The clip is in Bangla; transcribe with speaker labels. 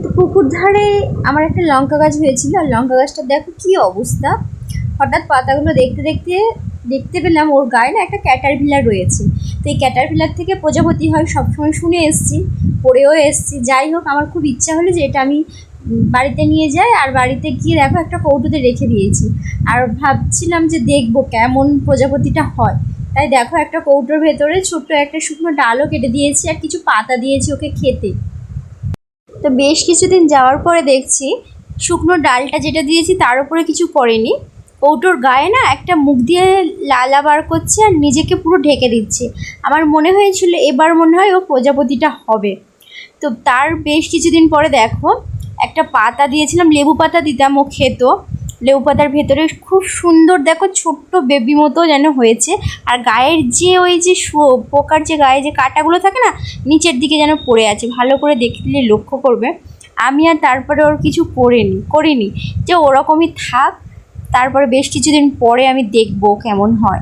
Speaker 1: তো পুকুর ধারে আমার একটা লঙ্কা গাছ হয়েছিল, আর লঙ্কা গাছটা দেখো কী অবস্থা। হঠাৎ পাতাগুলো দেখতে দেখতে দেখতে পেলাম ওর গায়ে না একটা ক্যাটারপিলার রয়েছে। তো এই ক্যাটারপিলার থেকে প্রজাপতি হয় সবসময় শুনে এসেছি, পড়েও এসেছি। যাই হোক, আমার খুব ইচ্ছা হলো যে এটা আমি বাড়িতে নিয়ে যাই, আর বাড়িতে গিয়ে দেখো একটা কৌটোতে রেখে দিয়েছি। আর ভাবছিলাম যে দেখবো কেমন প্রজাপতিটা হয়। তাই দেখো একটা কৌটোর ভেতরে ছোট্ট একটা শুকনো ডালও কেটে দিয়েছি, আর কিছু পাতা দিয়েছি ওকে খেতে। তো বেশ কিছুদিন যাওয়ার পরে দেখছি শুকনো ডালটা যেটা দিয়েছি তার উপরে কিছু পড়েনি, কৌটোর গায়ে না একটা মুখ দিয়ে লালা বার করছে আর নিজেকে পুরো ঢেকে দিচ্ছে। আমার মনে হয়েছিল এবার মনে হয় ও প্রজাপতিটা হবে। তো তার বেশ কিছুদিন পরে দেখো একটা পাতা দিয়েছিলাম, লেবু পাতা দিতাম, ও খেত। লেবু পাতার ভেতরে খুব সুন্দর দেখো ছোট্ট বেবি মতো যেন হয়েছে। আর গায়ের যে ওই যে পোকার যে গায়ে যে কাঁটাগুলো থাকে না, নিচের দিকে যেন পড়ে আছে, ভালো করে দেখলে লক্ষ্য করবে। আমি আর তারপরে ওর কিছু করিনি, যে ওরকমই থাক। তারপরে বেশ কিছুদিন পরে আমি দেখবো কেমন হয়।